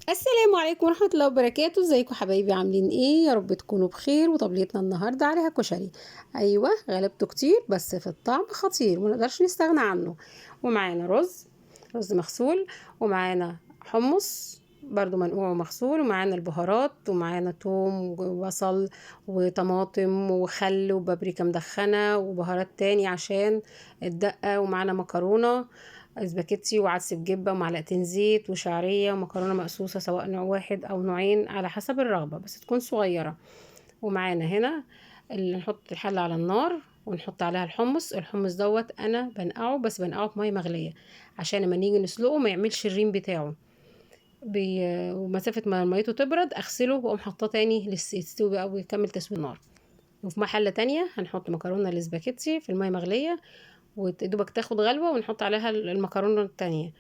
السلام عليكم ورحمة الله وبركاته. ازيكم حبايبي؟ عاملين ايه؟ يا رب تكونوا بخير. وطبليتنا النهاردة عليها كشري. ايوه، غلبته كتير بس في الطعم خطير، منقدرش نستغنى عنه. ومعانا رز مغسول، ومعانا حمص برضو منقوع ومغسول، ومعانا البهارات، ومعانا توم وبصل وطماطم وخل وبابريكا مدخنة وبهارات تاني عشان الدقة، ومعانا مكرونة سباكيتي وعدس بجبة ومعلقتين زيت وشعرية ومكرونة مقصوصة، سواء نوع واحد أو نوعين على حسب الرغبة بس تكون صغيرة. ومعانا هنا اللي نحط الحلة على النار ونحط عليها الحمص دوت أنا بنقعه، بس بنقعه في مية مغلية عشان لما نيجي نسلقه ما يعملش الريم بتاعه. ومسافة ما ميته تبرد أغسله وأقوم حطاه تاني يستوي بقى ويكمل تسوية النار. وفي حلة تانية هنحط مكرونة الاسباجيتي في المية مغلية ودوبك تاخد غلوة، ونحط عليها المكرونة التانية.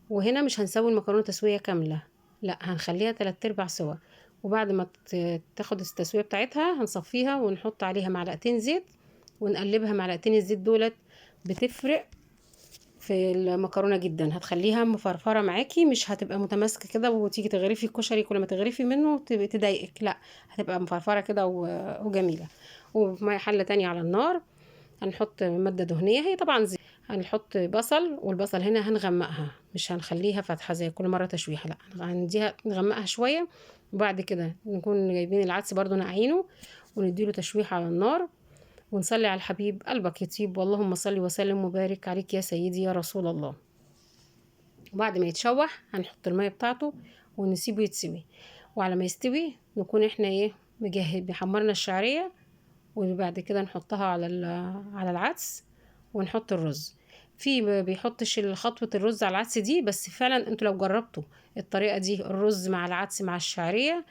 وهنا مش هنسوي المكرونة تسوية كاملة، لا هنخليها 3/4 سوا. وبعد ما تاخد التسوية بتاعتها هنصفيها ونحط عليها معلقتين زيت ونقلبها. معلقتين الزيت دولت بتفرق في المكرونة جدا، هتخليها مفرفرة معاكي، مش هتبقى متماسكة كده وتيجي تغرفي الكشري كل ما تغرفي منه تضايقك، لا هتبقى مفرفرة كده وجميلة. وفي حلة تانية على النار هنحط مادة دهنية، هي طبعا زيت. هنحط بصل، والبصل هنا هنغمقها، مش هنخليها فاتحة زي كل مرة تشويحة، لا هنديها نغمقها شوية. وبعد كده نكون جايبين العدس برضو نقعينه ونديله تشويحة على النار، ونصلي على الحبيب قلبك يطيب، واللهم صل وسلم وبارك عليك يا سيدي يا رسول الله. وبعد ما يتشوح هنحط المية بتاعته ونسيبه يتسوي. وعلى ما يستوي نكون احنا ايه حمرنا الشعرية، وبعد كده نحطها على العدس ونحط الرز. في ما بيحطش خطوة الرز على العدس دي، بس فعلا انتوا لو جربتوا الطريقة دي، الرز مع العدس مع الشعرية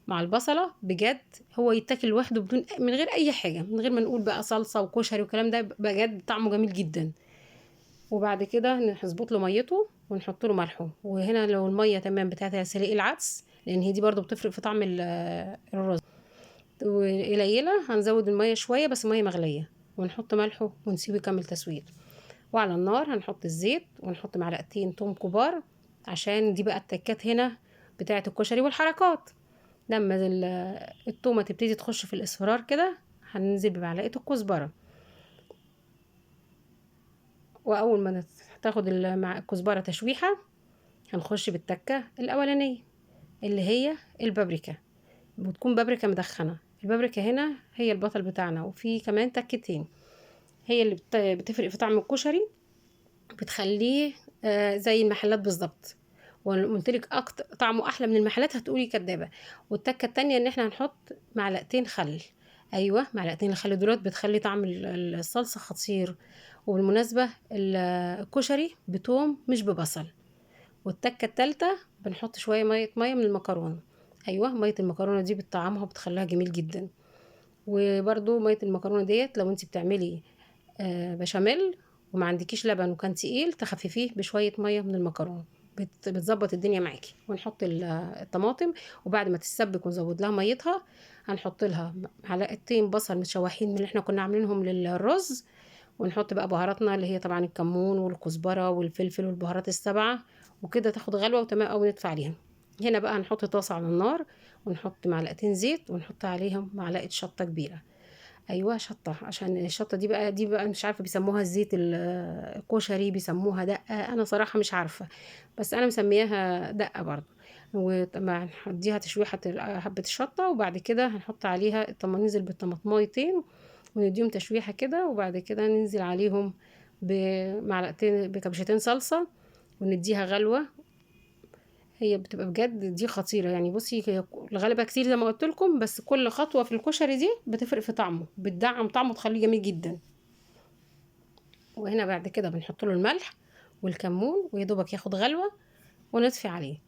مع البصلة، بجد هو يتاكل لوحده بدون من غير اي حاجة، من غير ما نقول بقى صلصة وكشري والكلام ده، بجد طعمه جميل جدا. وبعد كده نظبط له ميته ونحط له ملحه. وهنا لو المية تمام بتاعتها سليق العدس، لان هي دي برضو بتفرق في طعم الرز، وقليلة هنزود المية شوية بس مية مغلية، ونحط ملحه ونسيبه يكمل تسوية. وعلى النار هنحط الزيت ونحط معلقتين توم كبار، عشان دي بقى التكات هنا بتاعة الكشري والحركات. لما التومة تبتدي تخش في الإصفرار كده هننزل بمعلقة الكزبرة. وأول ما تاخد الكزبرة تشويحة هنخش بالتكة الأولانية اللي هي البابريكا، بتكون بابريكا مدخنة. البابريكا هنا هي البطل بتاعنا، وفي كمان تكتين هي اللي بتفرق في طعم الكشري، بتخليه زي المحلات بالظبط. وقلتلك اكتر طعمه احلى من المحلات هتقولي كدابه. والتكه التانية ان احنا هنحط معلقتين خل. ايوه، معلقتين الخل دولت بتخلي طعم الصلصه خطير. وبالمناسبه الكشري بتوم مش ببصل. والتكه التالتة بنحط شويه ميه من المكرونه. ايوه، ميه المكرونه دي بتطعمها وبتخليها جميل جدا. وبرده ميه المكرونه ديت لو انت بتعملي بشاميل وما عندكيش لبن وكان تقيل، تخففيه بشوية مية من المكرونة، بتظبط الدنيا معاكي. ونحط الطماطم، وبعد ما تتسبك ونزود لها ميتها هنحط لها معلقتين بصل متشوحين من اللي احنا كنا عاملينهم للرز. ونحط بقى بهاراتنا اللي هي طبعا الكمون والكزبرة والفلفل والبهارات السبعة، وكده تاخد غلوة وتمام أوي ندفع عليها. هنا بقى هنحط طاسة على النار ونحط معلقتين زيت ونحط عليهم معلقة شطة كبيرة. ايوه شطه، عشان الشطه دي بقى مش عارفه بيسموها الزيت الكشري، بيسموها دقه، انا صراحه مش عارفه، بس انا مسمياها دقه برضو. وطبعا هنديها تشويحه حبه الشطه، وبعد كده هنحط عليها ننزل بالطماطميتين ونديهم تشويحه كده، وبعد كده ننزل عليهم بمعلقتين بكبشتين صلصه ونديها غلوه. هي بتبقى بجد دي خطيرة يعني. بصي هي الغلبة كتير زي ما قلت لكم، بس كل خطوة في الكشري دي بتفرق في طعمه، بتدعم طعمه تخليه جميل جدا. وهنا بعد كده بنحط له الملح والكمون ويدوبك ياخد غلوة ونطفي عليه،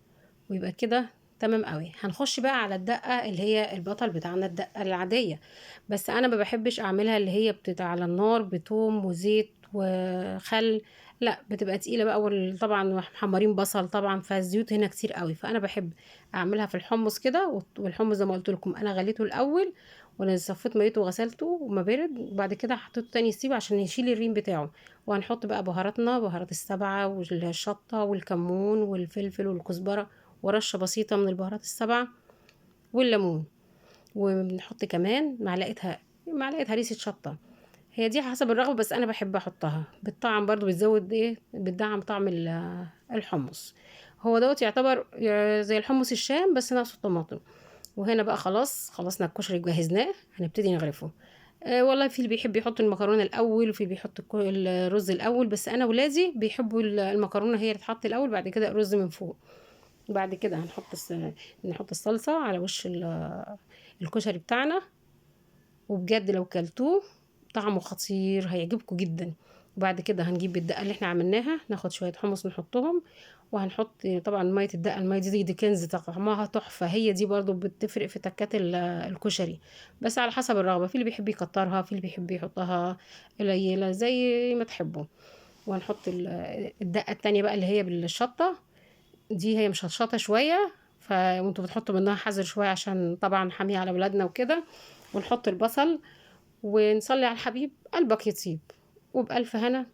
ويبقى كده تمام قوي. هنخش بقى على الدقة اللي هي البطل بتاعنا، الدقة العادية، بس انا ما بحبش اعملها اللي هي بتبقى على النار بتوم وزيت وخل، لا بتبقى تقيلة بقى. طبعا محمرين بصل طبعا، فالزيوت هنا كتير قوي، فانا بحب اعملها في الحمص كده. والحمص زي ما قلت لكم انا غليته الاول وانا صفيت ميته وغسلته وما برد، وبعد كده حطيته تاني يسيبه عشان يشيل الريم بتاعه. وهنحط بقى بهاراتنا، بهارات السبعة والشطة والكمون والفلفل والكزبرة ورشة بسيطة من البهارات السبعة والليمون. وبنحط كمان معلقة هريسة شطة، هي دي حسب الرغبة بس أنا بحب أحطها، بالطعم برضو بتزود إيه، بتدعم طعم الحمص. هو دوت يعتبر زي الحمص الشام بس ناقصه طماطم. وهنا بقى خلاص خلصنا الكشري جهزناه، هنبتدي نغرفه. والله في اللي بيحب يحط المكرونة الأول وفي اللي بيحط الرز الأول، بس أنا ولادي بيحبوا المكرونة هي اللي تتحط الأول، بعد كده الرز من فوق. بعد كده نحط الصلصة على وش الكشري بتاعنا، وبجد لو كلتوه طعمه خطير هيعجبكم جدا. وبعد كده هنجيب الدقة اللي احنا عملناها، ناخد شوية حمص نحطهم، وهنحط طبعا مية الدقة. المية دي كنز، طعمها تحفة، هي دي برضو بتفرق في تكات الكشري، بس على حسب الرغبة، في اللي بيحب يكترها، في اللي بيحب يحطها قليلة زي ما تحبوا. وهنحط الدقة التانية بقى اللي هي بالشطة، دي هي مشطشطة شوية، وانتوا بتحطوا منها حذر شوية عشان طبعا حامية على ولادنا وكده. ونحط البصل، ونصلي على الحبيب قلبك يطيب، وبألف هنا.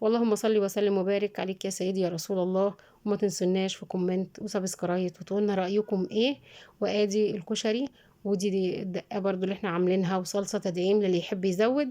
واللهم صل وسلم وبارك عليك يا سيدي يا رسول الله. وما تنسوناش في كومنت وسبسكرايب وتقولنا رأيكم ايه. وادي الكشري، ودي الدقة برضو اللي احنا عاملينها، وصلصة تدعيم للي يحب يزود.